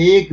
1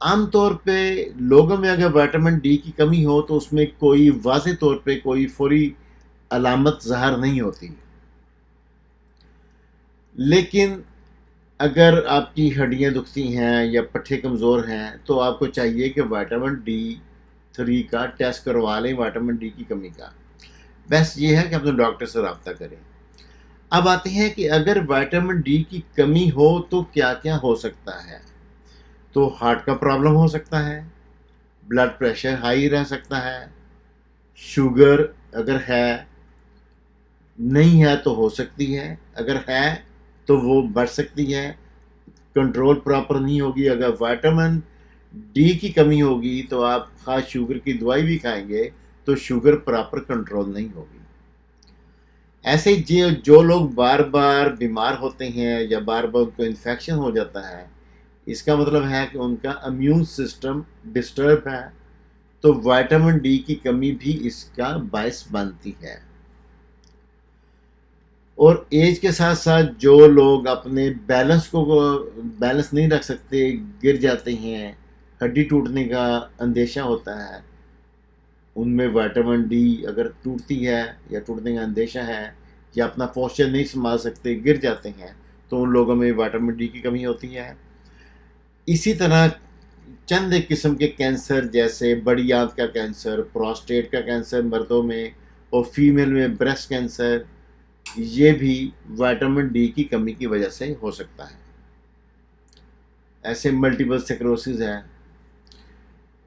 عام طور پہ لوگوں میں اگر وائٹامن ڈی کی کمی ہو تو اس میں کوئی واضح طور پہ کوئی فوری علامت ظاہر نہیں ہوتی، لیکن اگر آپ کی ہڈیاں دکھتی ہیں یا پٹھے کمزور ہیں تو آپ کو چاہیے کہ وائٹامن ڈی 3 کا ٹیسٹ کروا لیں، وائٹامن ڈی کی کمی کا۔ بیسٹ یہ ہے کہ اپنے ڈاکٹر سے رابطہ کریں۔ اب آتے ہیں کہ اگر وائٹامن ڈی کی کمی ہو تو کیا کیا ہو سکتا ہے۔ تو ہارٹ کا پرابلم ہو سکتا ہے، بلڈ پریشر ہائی رہ سکتا ہے، شوگر اگر ہے، نہیں ہے تو ہو سکتی ہے، اگر ہے تو وہ بڑھ سکتی ہے، کنٹرول پراپر نہیں ہوگی۔ اگر وائٹامن ڈی کی کمی ہوگی تو آپ خاص شوگر کی دوائی بھی کھائیں گے تو شوگر پراپر کنٹرول نہیں ہوگی۔ ایسے ہی جو لوگ بار بار بیمار ہوتے ہیں یا بار بار ان کو انفیکشن ہو جاتا ہے، اس کا مطلب ہے کہ ان کا امیون سسٹم ڈسٹرب ہے، تو وائٹامن ڈی کی کمی بھی اس کا باعث بنتی ہے۔ اور ایج کے ساتھ ساتھ جو لوگ اپنے بیلنس نہیں رکھ سکتے، گر جاتے ہیں، ہڈی ٹوٹنے کا اندیشہ ہوتا ہے، ان میں وائٹامن ڈی اگر ٹوٹتی ہے یا ٹوٹنے کا اندیشہ ہے یا اپنا پوسچر نہیں سنبھال سکتے، گر جاتے ہیں، تو ان لوگوں میں وائٹامن ڈی کی کمی ہوتی ہے۔ اسی طرح چند ایک قسم کے کینسر جیسے بڑی آنت کا کینسر، پروسٹیٹ کا کینسر مردوں میں، اور فیمیل میں بریسٹ کینسر، یہ بھی وائٹامن ڈی کی کمی کی وجہ سے ہو سکتا ہے۔ ایسے ملٹیپل سکلروسس ہے۔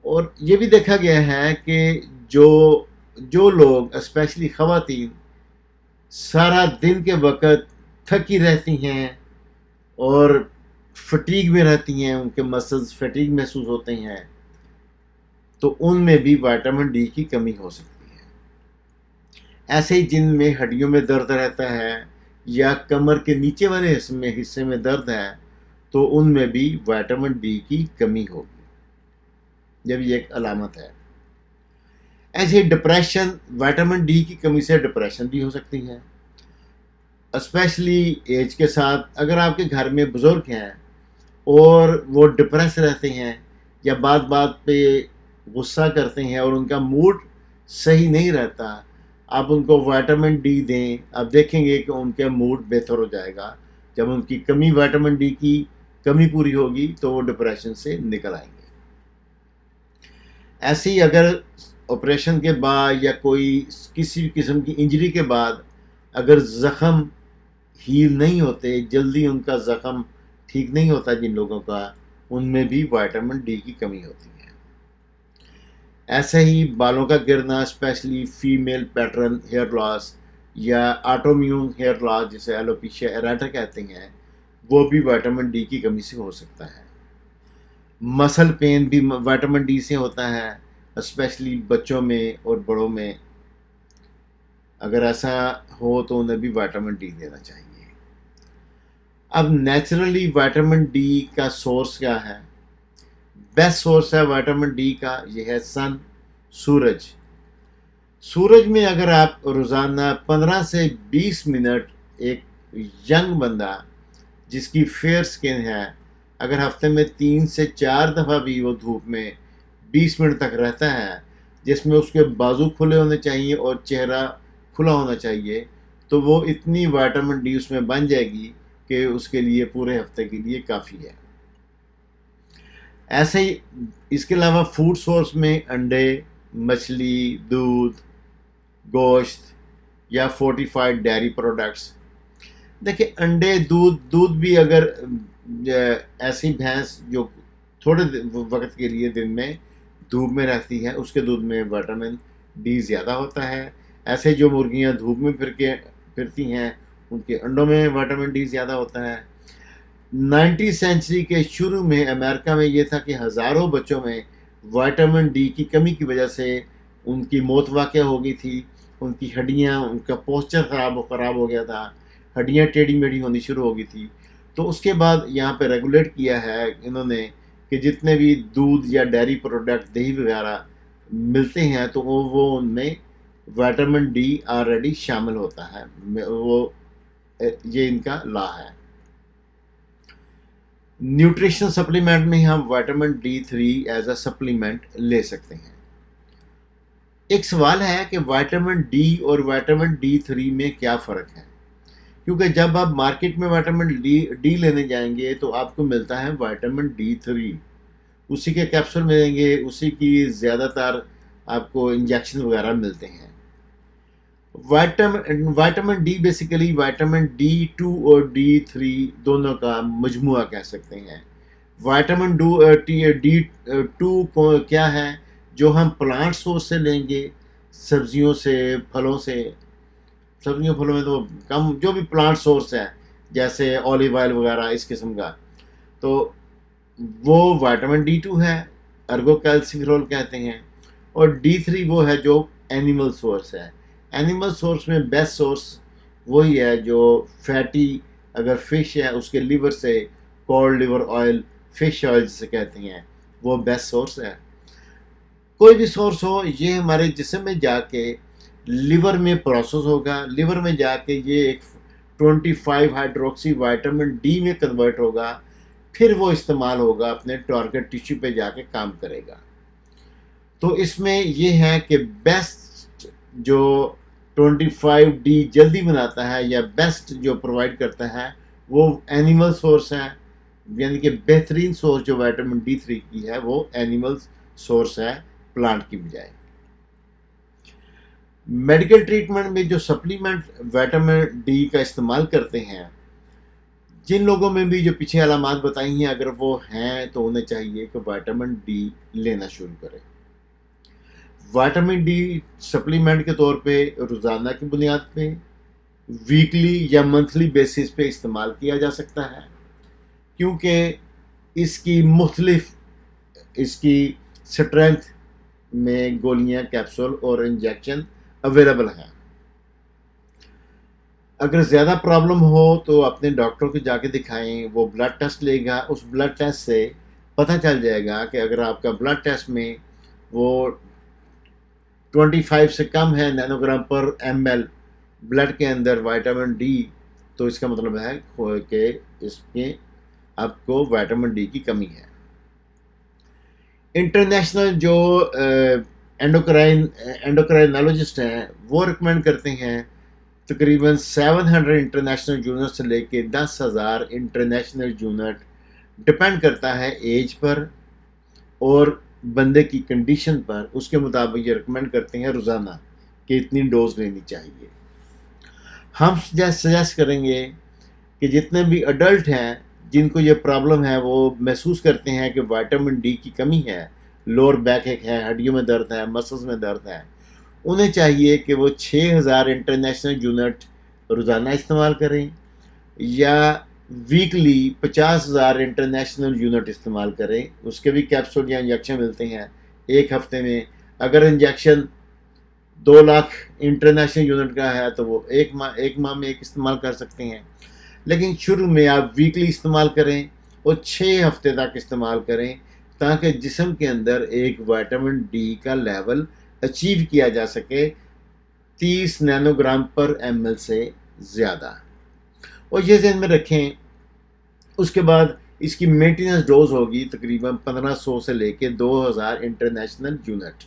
اور یہ بھی دیکھا گیا ہے کہ جو لوگ اسپیشلی خواتین سارا دن کے وقت تھکی رہتی ہیں اور فٹیگ میں رہتی ہیں، ان کے مسلز فٹیگ محسوس ہوتے ہیں، تو ان میں بھی وائٹامن ڈی کی کمی ہو سکتی ہے۔ ایسے ہی جن میں ہڈیوں میں درد رہتا ہے یا کمر کے نیچے والے حصے میں درد ہے، تو ان میں بھی وائٹامن ڈی کی کمی ہوگی، جب یہ ایک علامت ہے۔ ایسے ہی ڈپریشن، وائٹامن ڈی کی کمی سے ڈپریشن بھی ہو سکتی ہے، اسپیشلی ایج کے ساتھ۔ اگر آپ کے گھر میں بزرگ ہیں اور وہ ڈپریس رہتے ہیں یا بات بات پہ غصہ کرتے ہیں اور ان کا موڈ صحیح نہیں رہتا، آپ ان کو وائٹامن ڈی دیں، آپ دیکھیں گے کہ ان کا موڈ بہتر ہو جائے گا۔ جب ان کی کمی وائٹامن ڈی کی کمی پوری ہوگی تو وہ ڈپریشن سے نکل آئیں گے۔ ایسے ہی اگر آپریشن کے بعد یا کسی بھی قسم کی انجری کے بعد اگر زخم ہیل نہیں ہوتے، جلدی ان کا زخم ٹھیک نہیں ہوتا جن لوگوں کا، ان میں بھی وائٹامن ڈی کی کمی ہوتی ہے۔ ایسے ہی بالوں کا گرنا، especially female pattern hair loss یا آٹومیون ہیئر لاس جسے ایلوپیشیا ایریٹا کہتے ہیں، وہ بھی وائٹامن ڈی کی کمی سے ہو سکتا ہے۔ مسل پین بھی وائٹامن ڈی سے ہوتا ہے، اسپیشلی بچوں میں اور بڑوں میں۔ اگر ایسا ہو تو انہیں بھی وائٹامن ڈی دینا چاہیے۔ اب نیچرلی وائٹامن ڈی کا سورس کیا ہے؟ بیسٹ سورس ہے وائٹامن ڈی کا، یہ ہے سن، سورج۔ سورج میں اگر آپ روزانہ 15 سے 20 منٹ، ایک ینگ بندہ جس کی فیئر سکن ہے، اگر ہفتے میں 3 سے 4 دفعہ بھی وہ دھوپ میں 20 منٹ تک رہتا ہے، جس میں اس کے بازو کھلے ہونے چاہیے اور چہرہ کھلا ہونا چاہیے، تو وہ اتنی وائٹامن ڈی اس میں بن جائے گی کہ اس کے لیے پورے ہفتے کے لیے کافی ہے۔ ایسے ہی اس کے علاوہ فوڈ سورس میں انڈے، مچھلی، دودھ، گوشت یا فورٹیفائڈ ڈیری پروڈکٹس۔ دیکھیں انڈے، دودھ بھی اگر ایسی بھینس جو تھوڑے وقت کے لیے دن میں دھوپ میں رہتی ہے، اس کے دودھ میں وائٹامن ڈی زیادہ ہوتا ہے۔ ایسے جو مرغیاں دھوپ میں پھرتی ہیں، ان کے انڈوں میں وائٹامن ڈی زیادہ ہوتا ہے۔ 19 سینچری کے شروع میں امریکہ میں یہ تھا کہ ہزاروں بچوں میں وائٹامن ڈی کی کمی کی وجہ سے ان کی موت واقع ہو گئی تھی، ان کی ہڈیاں، ان کا پوسچر خراب ہو گیا تھا، ہڈیاں ٹیڑھی میڑھی ہونی شروع ہو گئی تھی۔ تو اس کے بعد یہاں پہ ریگولیٹ کیا ہے انہوں نے کہ جتنے بھی دودھ یا ڈیری پروڈکٹ، دہی وغیرہ ملتے ہیں تو وہ ان میں وائٹامن ڈی آلریڈی شامل ہوتا ہے، یہ ان کا لا ہے۔ نیوٹریشن سپلیمنٹ میں ہم vitamin D3 as a supplement لے سکتے ہیں۔ ایک سوال ہے کہ وائٹامن ڈی اور وائٹامن D3 میں کیا فرق ہے، کیونکہ جب آپ مارکیٹ میں وائٹامن ڈی لینے جائیں گے تو آپ کو ملتا ہے وائٹامن D3، اسی کے کیپسول ملیں گے، اسی کی زیادہ تر آپ کو انجیکشن وغیرہ ملتے ہیں۔ Vitamin D basically vitamin D2 اور D3 دونوں کا مجموعہ کہہ سکتے ہیں۔ وائٹامن D2 کیا ہے، جو ہم پلانٹ سورس سے لیں گے، سبزیوں سے، پھلوں سے۔ سبزیوں پھلوں میں تو کم، جو بھی پلانٹ سورس ہے جیسے اولیو آئل وغیرہ اس قسم کا، تو وہ وائٹامن D2 ہے، ارگو کیلسیفرول کہتے ہیں۔ اور D3 وہ ہے جو اینیمل سورس ہے۔ اینیمل سورس میں بیسٹ سورس وہی ہے جو فیٹی، اگر فش ہے اس کے لیور سے، cold liver oil, fish oil جسے کہتے ہیں، وہ بیسٹ سورس ہے۔ کوئی بھی سورس ہو، یہ ہمارے جسم میں جا کے لیور میں پروسیس ہوگا، لیور میں جا کے یہ ایک 25 ہائیڈروکسی وائٹامن ڈی میں کنورٹ ہوگا، پھر وہ استعمال ہوگا، اپنے ٹارگٹ ٹیشو پہ جا کے کام کرے گا۔ تو اس میں یہ ہے کہ بیسٹ جو 25D جلدی بناتا ہے یا بیسٹ جو پرووائڈ کرتا ہے وہ اینیمل سورس ہے، یعنی کہ بہترین سورس جو وائٹامن D3 کی ہے وہ اینیمل سورس ہے پلانٹ کی بجائے۔ میڈیکل ٹریٹمنٹ میں جو سپلیمنٹ وائٹامن ڈی کا استعمال کرتے ہیں، جن لوگوں میں بھی جو پیچھے علامات بتائی ہیں اگر وہ ہیں تو انہیں چاہیے کہ وائٹامن ڈی لینا شروع کریں۔ وائٹامن ڈی سپلیمنٹ کے طور پہ روزانہ کی بنیاد پہ، ویکلی یا منتھلی بیسس پہ استعمال کیا جا سکتا ہے، کیونکہ اس کی مختلف اس کی سٹرینتھ میں گولیاں، کیپسول اور انجیکشن اویلیبل ہیں۔ اگر زیادہ پرابلم ہو تو اپنے ڈاکٹر کو جا کے دکھائیں، وہ بلڈ ٹیسٹ لے گا، اس بلڈ ٹیسٹ سے پتہ چل جائے گا کہ اگر آپ کا بلڈ ٹیسٹ میں وہ 25 سے کم ہے نینو گرام پر ml بلڈ کے اندر وائٹامن ڈی، تو اس کا مطلب ہے کہ اس میں آپ کو وائٹامن ڈی کی کمی ہے۔ انٹرنیشنل جو اینڈوکرائنالوجسٹ ہیں وہ ریکمینڈ کرتے ہیں تقریباً 700 انٹرنیشنل یونٹ سے لے کے 10,000 انٹرنیشنل یونٹ، ڈپینڈ کرتا ہے ایج پر اور بندے کی کنڈیشن پر، اس کے مطابق یہ ریکمینڈ کرتے ہیں روزانہ کہ اتنی ڈوز لینی چاہیے۔ ہم سجیسٹ کریں گے کہ جتنے بھی اڈلٹ ہیں جن کو یہ پرابلم ہے، وہ محسوس کرتے ہیں کہ وائٹامن ڈی کی کمی ہے، لوور بیک ایک ہے، ہڈیوں میں درد ہے، مسلز میں درد ہے، انہیں چاہیے کہ وہ 6,000 انٹرنیشنل یونٹ روزانہ استعمال کریں یا ویکلی 50,000 انٹرنیشنل یونٹ استعمال کریں۔ اس کے بھی کیپسول یا انجیکشن ملتے ہیں ایک ہفتے میں۔ اگر انجیکشن 2 لاکھ انٹرنیشنل یونٹ کا ہے تو وہ ایک ماہ میں ایک استعمال کر سکتے ہیں، لیکن شروع میں آپ ویکلی استعمال کریں اور 6 ہفتے تک استعمال کریں تاکہ جسم کے اندر ایک وائٹامن ڈی کا لیول اچیو کیا جا سکے 30 نینو گرام پر ml سے زیادہ۔ اور یہ ذہن میں رکھیں، اس کے بعد اس کی مینٹیننس ڈوز ہوگی تقریباً 1500 سے لے کے 2000 انٹرنیشنل یونٹ۔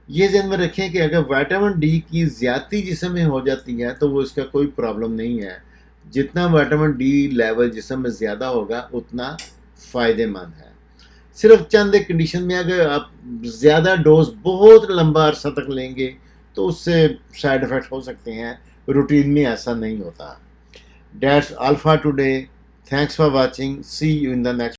یہ ذہن میں رکھیں کہ اگر وائٹامن ڈی کی زیادتی جسم میں ہو جاتی ہے تو وہ اس کا کوئی پرابلم نہیں ہے، جتنا وائٹامن ڈی لیول جسم میں زیادہ ہوگا اتنا فائدہ مند ہے۔ صرف چند ایک کنڈیشن میں اگر آپ زیادہ ڈوز بہت لمبا عرصہ تک لیں گے تو اس سے سائیڈ ایفیکٹ ہو سکتے ہیں، روٹین میں ایسا نہیں ہوتا۔ That's all for today. Thanks for watching. See you in the next